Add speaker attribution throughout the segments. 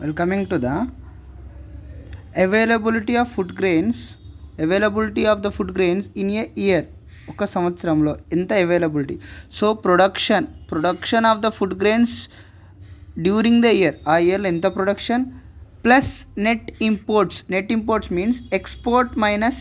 Speaker 1: Well, coming to the availability of food grains, availability of the food grains in a year, ఒక సంవత్సరంలో ఎంత availability. So production of the food grains during the year, ఆ ఇయర్లో ఎంత production plus net imports means export minus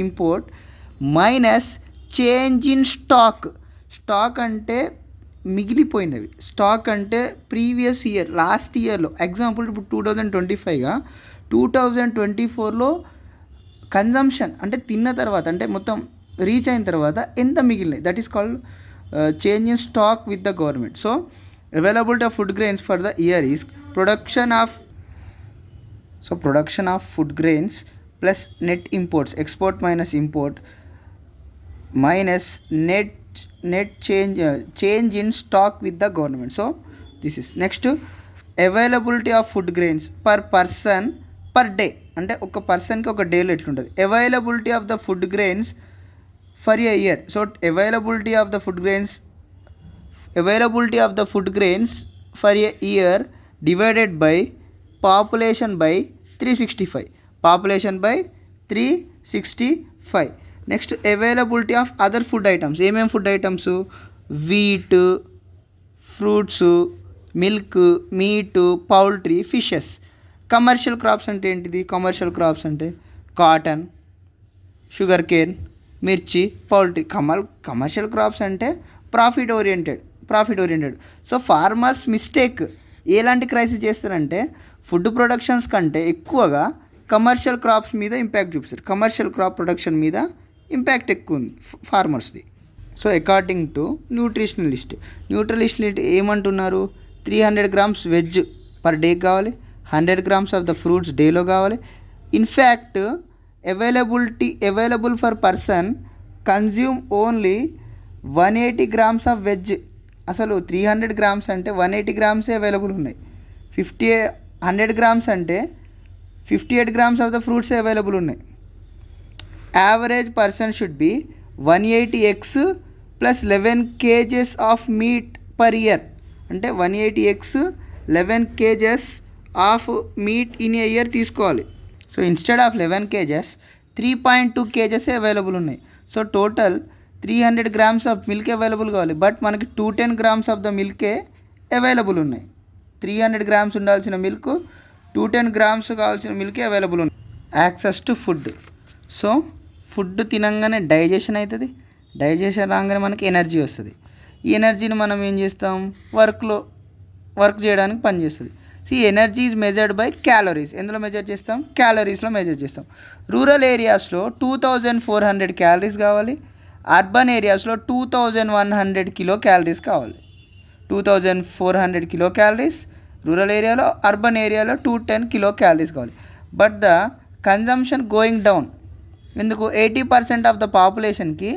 Speaker 1: import minus change in stock అంటే మిగిలిపోయినవి. Stock అంటే previous year, last ఇయర్లో. Example ఇప్పుడు 2025గా 2024లో కన్జంప్షన్ అంటే తిన్న తర్వాత, అంటే మొత్తం రీచ్ అయిన తర్వాత ఎంత మిగిలినాయి, that is called change in stock with the government. So availability of food grains for the year is production of food grains plus net imports, export minus import minus net change in stock with the government. So this is next, availability of food grains per person per day, అంటే ఒక పర్సన్కి ఒక డేలో ఎట్లుంటుంది availability of the food grains for a year. So availability of the food grains for a year divided by population by 365. Next availability of other food items. ఏమేమి food items? Wheat, fruits, milk, meat, poultry, fishes. Commercial crops అంటే ఏంటిది? Commercial crops అంటే cotton, sugar cane, మిర్చి, poultry. Commercial crops అంటే profit oriented. So farmers mistake ఎలాంటి crisis చేస్తారంటే food productions కంటే ఎక్కువగా కమర్షియల్ క్రాప్స్ మీద ఇంపాక్ట్ చూపిస్తారు. కమర్షియల్ క్రాప్ ప్రొడక్షన్ మీద ఇంపాక్ట్ ఎక్కువ ఉంది ఫార్మర్స్ది. సో అకార్డింగ్ టు న్యూట్రిషనలిస్ట్ ఏమంటున్నారు? 300 grams వెజ్ పర్ డే కావాలి, 100 grams ఆఫ్ ద ఫ్రూట్స్ డేలో కావాలి. In fact available for person consume only 180 grams of veg. అసలు 300 grams అంటే 180 grams అవైలబుల్ ఉన్నాయి. 100 grams అంటే 58 grams of the fruits available ఉన్నాయి. Average person should be 180 eggs plus 11 kgs of meat per year. అంటే 180 eggs 11 kgs of meat in a year తీసుకోవాలి. So instead of 11 kgs 3.2 kgs available ఉన్నాయి. So total 300 grams of milk available కావాలి. But మనకి 210 grams of the మిల్కే available ఉన్నాయి. 300 grams ఉండాల్సిన milk 210 grams కావాల్సిన మిల్కే అవైలబుల్ ఉంది. Access to food. So food తినంగానే డైజెషన్ అవుతుంది. డైజెషన్ రాగానే మనకి ఎనర్జీ వస్తుంది. ఈ ఎనర్జీని మనం ఏం చేస్తాం? వర్క్ చేయడానికి పనిచేస్తుంది. Energy is measured by calories. ఎందులో మెజర్ చేస్తాం? క్యాలరీస్లో మెజర్ చేస్తాం. రూరల్ ఏరియాస్లో 2400 calories కావాలి. అర్బన్ ఏరియాస్లో 2100 kilocalories కావాలి. 2400 kilocalories రూరల్ ఏరియాలో, అర్బన్ ఏరియాలో 210 kilocalories కావాలి. But the consumption going down. ఎందుకు? 80% ఆఫ్ ద పాపులేషన్కి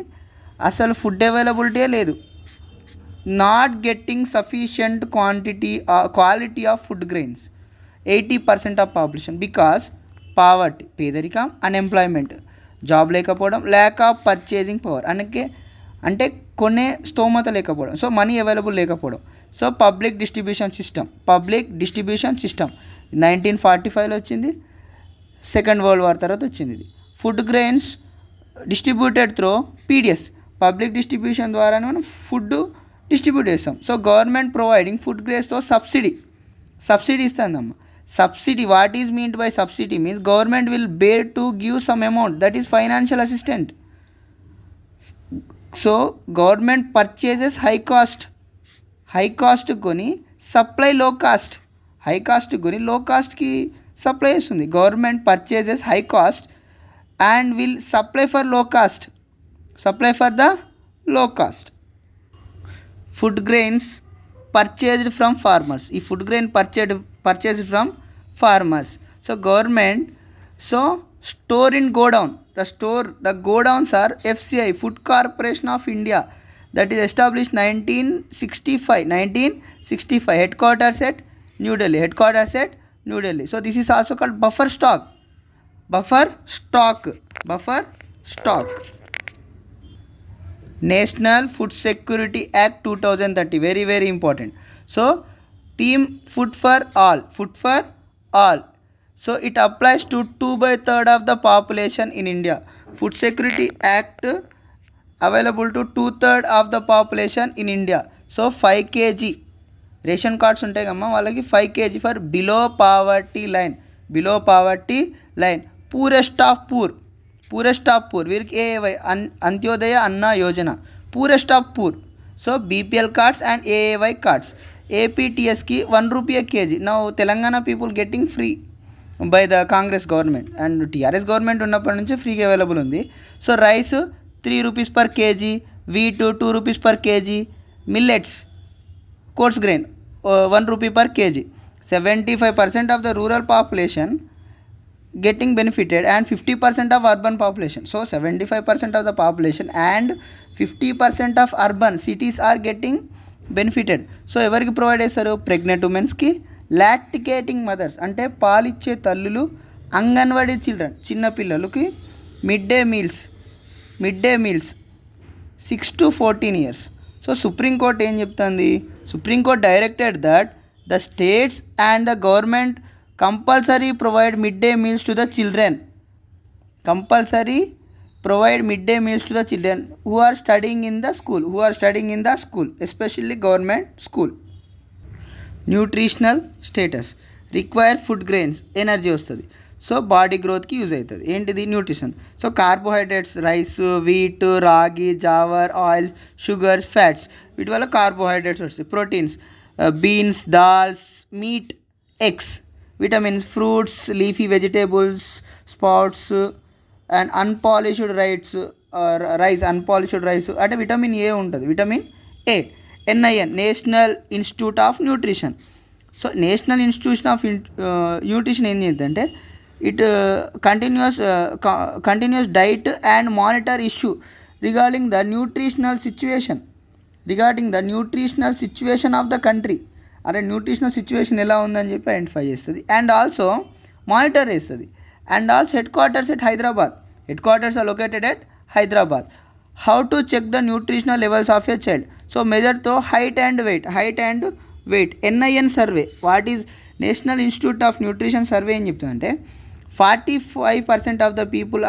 Speaker 1: అసలు ఫుడ్ అవైలబిలిటీ లేదు. Not getting sufficient quality of food grains 80% of population. Because poverty, పేదరికం, అన్ఎంప్లాయ్మెంట్, జాబ్ లేకపోవడం, ల్యాక్ ఆఫ్ పర్చేజింగ్ పవర్, అంటే కొనే స్తోమత లేకపోవడం. సో మనీ అవైలబుల్ లేకపోవడం. సో పబ్లిక్ డిస్ట్రిబ్యూషన్ సిస్టమ్ 1945లో వచ్చింది. సెకండ్ వరల్డ్ వార్ తర్వాత వచ్చింది ఇది. Food grains distributed through PDS, public distribution ద్వారానే మనం ఫుడ్ డిస్ట్రిబ్యూట్ చేస్తాం. సో గవర్నమెంట్ ప్రొవైడింగ్ ఫుడ్ గ్రెయిన్స్తో సబ్సిడీ ఇస్తుందమ్మా. Subsidy, what is meant by subsidy means government will bear to give some amount, that is financial assistant. So government purchases high cost కొని supply low cost. High cost కొని low కాస్ట్కి supply చేస్తుంది. Government purchases high cost and will supply for the low cost. Food grains purchased from farmers. If food grain purchased from farmers, so government store in godown. The godowns are FCI, Food Corporation of India, that is established 1965. Headquarters at New Delhi. So this is also called buffer stock. National Food Security Act 2030, very very important. So theme food for all. So it applies to 2/3 of the population in India. Food security act available to 2/3 of the population in India. So 5 kg ration cards ఉంటాయి కమ్మా, వాళ్ళకి 5 kg for below poverty line. Poorest of poor వీరికి AAY Antyodaya Anna Yojana, poorest of poor. So BPL cards and AAY cards. ఏపీటీఎస్కి 1 rupee a kg. Now Telangana people getting free buy the Congress government and TRS government ఉన్నప్పటి నుంచి ఫ్రీగా available ఉంది. So rice 3 rupees per kg, wheat 2 rupees per kg, millets coarse grain 1 rupee per kg. 75% of the rural population getting benefited and 50% of urban population. So 75% of the population and 50% of urban cities are getting benefited. So ఎవరికి provide చేస్తారు? Pregnant ఉమెన్స్కి, లాక్టికేటింగ్ mothers అంటే పాలిచ్చే తల్లులు, anganwadi children చిన్నపిల్లలకి mid day meals 6 to 14 years. So supreme court ఏం చెప్తుంది? Supreme court directed that the states and the government compulsory provide mid day meals to the children who are studying in the school, especially government school. Nutritional status, require food grains, energy వస్తుంది. So body గ్రోత్కి use అవుతుంది. ఏంటిది? Nutrition. So carbohydrates, rice, wheat, ragi, jowar, oil, sugars, fats, వీటి వల్ల carbohydrates వస్తాయి. Proteins, beans, dals, meat, eggs. Vitamins, fruits, leafy vegetables, sprouts and unpolished rice అంటే vitamin A ఉంటుంది, vitamin A. NIN national institute of nutrition. So national institution of nutrition ఏం చేద్దంటే it continues diet and monitor issue regarding the nutritional situation of the country. అంటే nutritional situation ఎలా ఉందని చెప్పి identify చేస్తుంది and also monitor చేస్తుంది. And also head quarters are located at Hyderabad. How to check the nutritional levels of a child. So మెజర్తో height and wait. NIN survey, what is national institute of nutrition survey ఏం చెప్తుందంటే 45% of the people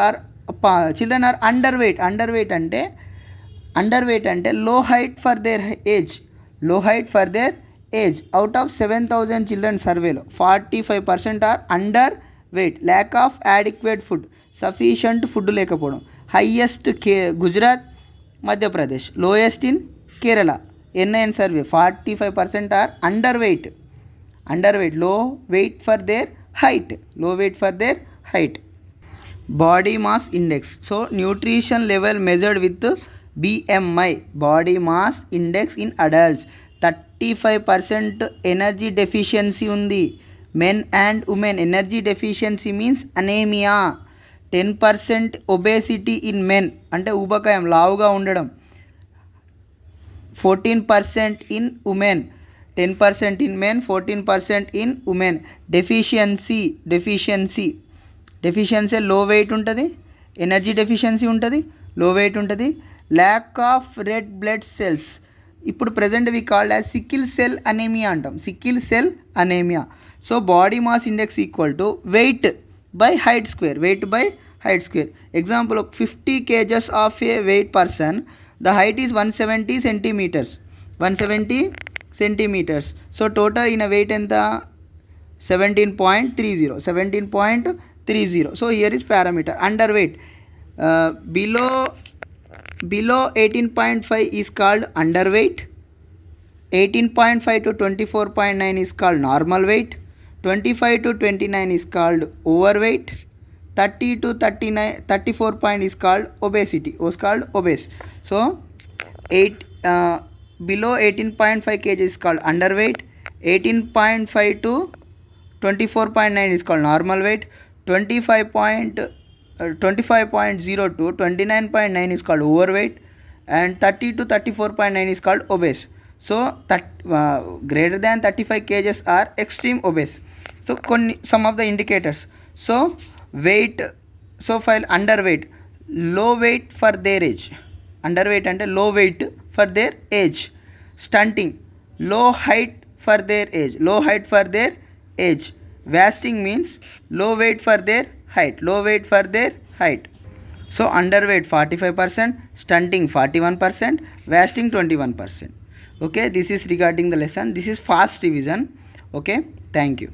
Speaker 1: children are under weight అంటే లో height for their age. Out of 7,000 children సర్వేలో 45% are under weight. Lack of adequate food, sufficient food లేకపోవడం. Highest Gujarat, Madhya Pradesh. Lowest in Kerala. NIN survey 45% are under weight. Low weight for their height. Body mass index. So nutrition level measured with BMI, body mass index in adults. 35% energy deficiency ఉంది. Men and women. Energy deficiency means anaemia. 10% obesity in men అంటే ఊబకాయం, లావుగా ఉండడం. 14% in women. 10% in men, 14% in women. Deficiency low weight ఉంటుంది, energy deficiency ఉంటుంది, low weight ఉంటుంది. Lack of red blood cells. ఇప్పుడు present we called as sickle cell anaemia అంటాం. So body mass index equal to weight by height square. Example, 50 kgs of a weight person, the height is 170 centimeters. So total ఈయన weight ఎంత? 17.30. So here is parameter. Underweight. Below 18.5 is called underweight. 18.5 to 24.9 is called normal weight. 25 to 29 is called overweight. 30 to 34 point is called obesity. Obese. So below 18.5 kg is called underweight. 18.5 to 24.9 is called normal weight. 25.0 to 29.9 is called overweight, and 30 to 34.9 is called obese. So greater than 35 kgs are extreme obese. So some of the indicators. So weight, so file underweight, low weight for their age. Underweight and low weight for their age. Stunting, low height for their age, low height for their age. Wasting means low weight for their height, low weight for their height. So underweight 45%, stunting 41%, wasting 21%. Okay, this is regarding the lesson. This is fast revision. Okay, thank you.